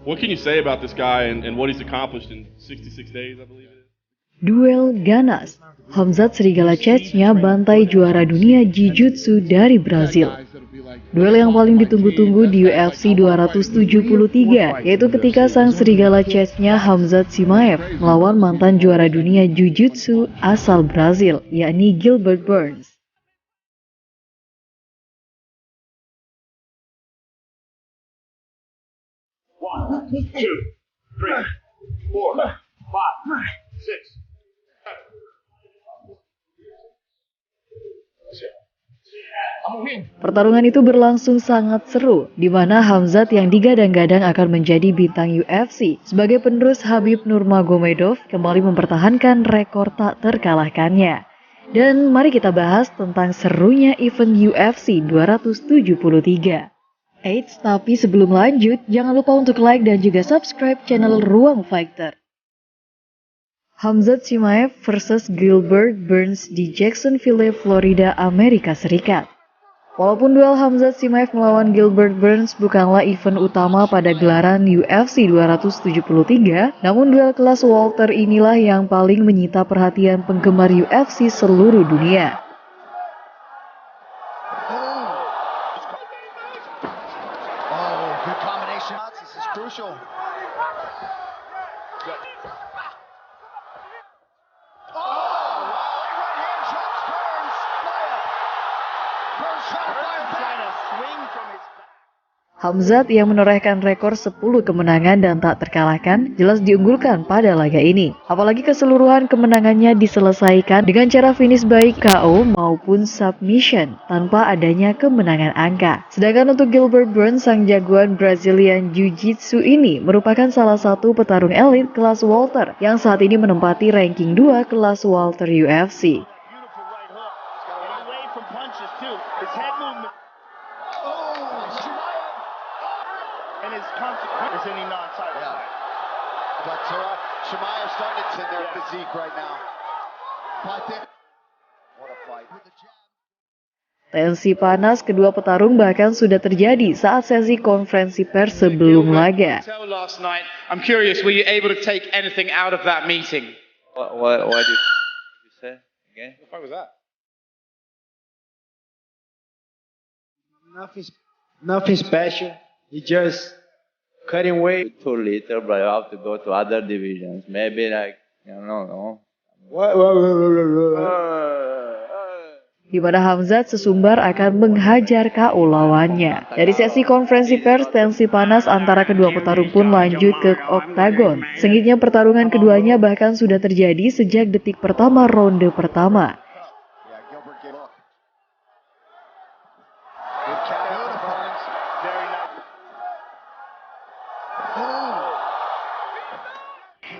What can you say about this guy and what he's accomplished in 66 days, I believe it is? Duel ganas. Hamzat Serigala Chechnya bantai juara dunia Jiu-Jitsu dari Brazil. Duel yang paling ditunggu-tunggu di UFC 273, yaitu ketika sang Serigala Chechnya Hamzat Chimaev melawan mantan juara dunia Jiu-Jitsu asal Brazil, yakni Gilbert Burns. One, two, three, four, five, six, Pertarungan itu berlangsung sangat seru, di mana Hamzat yang digadang-gadang akan menjadi bintang UFC sebagai penerus Khabib Nurmagomedov kembali mempertahankan rekor tak terkalahkannya. Dan mari kita bahas tentang serunya event UFC 273. Eits, tapi sebelum lanjut, jangan lupa untuk like dan juga subscribe channel Ruang Fighter. Hamzat Chimaev vs Gilbert Burns di Jacksonville, Florida, Amerika Serikat. Walaupun duel Hamzat Chimaev melawan Gilbert Burns bukanlah event utama pada gelaran UFC 273, namun duel kelas welter inilah yang paling menyita perhatian penggemar UFC seluruh dunia. Hamzat yang menorehkan rekor 10 kemenangan dan tak terkalahkan jelas diunggulkan pada laga ini. Apalagi keseluruhan kemenangannya diselesaikan dengan cara finish baik KO maupun submission tanpa adanya kemenangan angka. Sedangkan untuk Gilbert Burns, sang jagoan Brazilian Jiu-Jitsu ini merupakan salah satu petarung elit kelas welter yang saat ini menempati ranking 2 kelas welter UFC. Tensi panas kedua petarung bahkan sudah terjadi saat sesi konferensi pers sebelum laga. I'm curious, were you able to take anything out of that meeting? What did you say again? What was that? Nothing special. He just cutting weight. Too little, but you have to go to other divisions. Maybe like, I don't know. Di mana Hamzat sesumbar akan menghajar KO lawannya. Dari sesi konferensi pers, tensi panas antara kedua petarung pun lanjut ke oktagon. Sengitnya pertarungan keduanya bahkan sudah terjadi sejak detik pertama ronde pertama.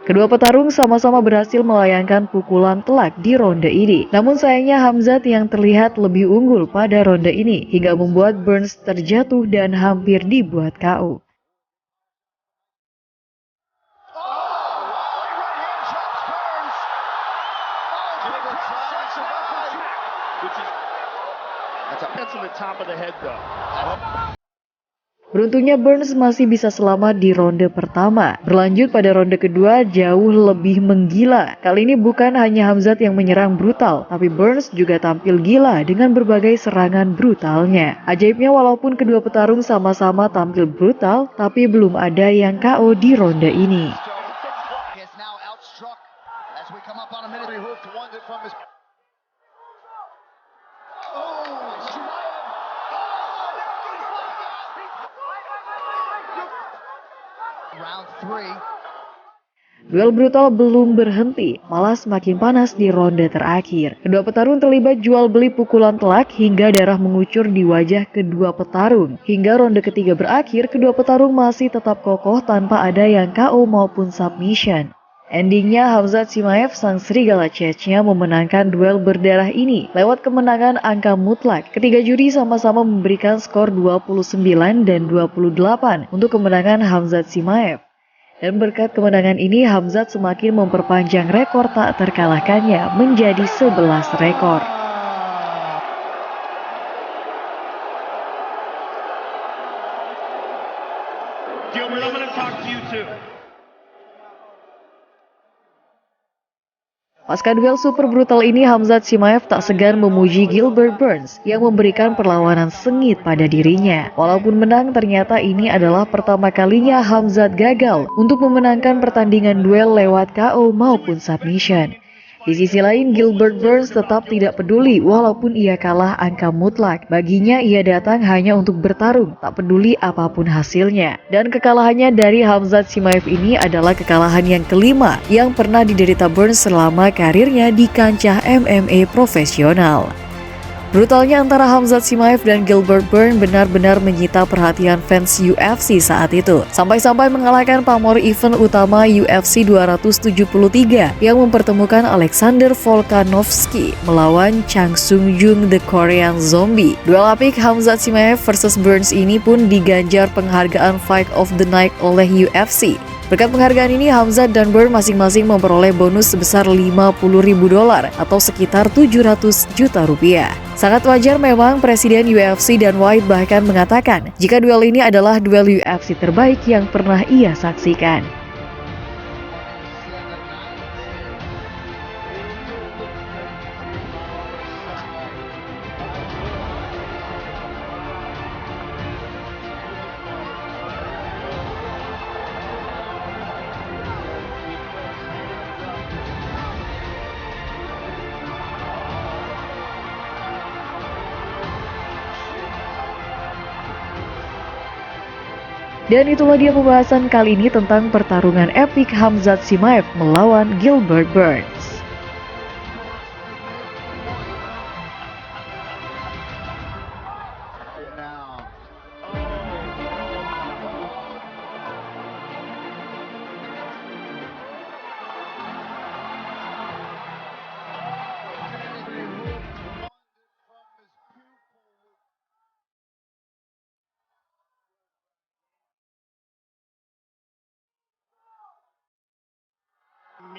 Kedua petarung sama-sama berhasil melayangkan pukulan telak di ronde ini. Namun sayangnya Hamzat yang terlihat lebih unggul pada ronde ini hingga membuat Burns terjatuh dan hampir dibuat KO. Beruntungnya Burns masih bisa selamat di ronde pertama. Berlanjut pada ronde kedua jauh lebih menggila. Kali ini bukan hanya Hamzat yang menyerang brutal, tapi Burns juga tampil gila dengan berbagai serangan brutalnya. Ajaibnya walaupun kedua petarung sama-sama tampil brutal, tapi belum ada yang KO di ronde ini. Duel brutal belum berhenti, malah semakin panas di ronde terakhir. Kedua petarung terlibat jual beli pukulan telak hingga darah mengucur di wajah kedua petarung. Hingga ronde ketiga berakhir, kedua petarung masih tetap kokoh tanpa ada yang KO maupun submission. Endingnya Hamzat Chimaev, sang Serigala Chechnya, memenangkan duel berdarah ini lewat kemenangan angka mutlak. Ketiga juri sama-sama memberikan skor 29 dan 28 untuk kemenangan Hamzat Chimaev. Dan berkat kemenangan ini, Hamzat semakin memperpanjang rekor tak terkalahkannya menjadi 11 rekor. Gilbert, I'm going to talk to you too. Pasca duel super brutal ini, Hamzat Chimaev tak segan memuji Gilbert Burns yang memberikan perlawanan sengit pada dirinya. Walaupun menang, ternyata ini adalah pertama kalinya Hamzat gagal untuk memenangkan pertandingan duel lewat KO maupun submission. Di sisi lain, Gilbert Burns tetap tidak peduli walaupun ia kalah angka mutlak. Baginya, ia datang hanya untuk bertarung, tak peduli apapun hasilnya. Dan kekalahannya dari Hamzat Chimaev ini adalah kekalahan yang kelima yang pernah diderita Burns selama karirnya di kancah MMA profesional. Brutalnya antara Hamzat Chimaev dan Gilbert Burns benar-benar menyita perhatian fans UFC saat itu. Sampai-sampai mengalahkan pamor event utama UFC 273 yang mempertemukan Alexander Volkanovski melawan Chang Sung Jung The Korean Zombie. Duel apik Hamzat Chimaev versus Burns ini pun diganjar penghargaan Fight of the Night oleh UFC. Berkat penghargaan ini, Hamzat dan Burns masing-masing memperoleh bonus sebesar $50.000 atau sekitar 700 juta rupiah. Sangat wajar memang Presiden UFC Dan White bahkan mengatakan jika duel ini adalah duel UFC terbaik yang pernah ia saksikan. Dan itulah dia pembahasan kali ini tentang pertarungan epik Hamzat Chimaev melawan Gilbert Burns.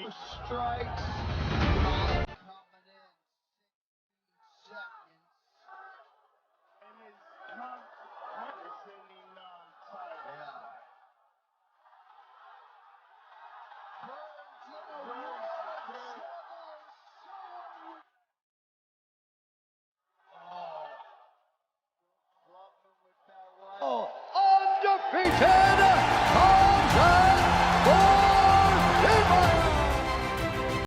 Strikes. Undefeated!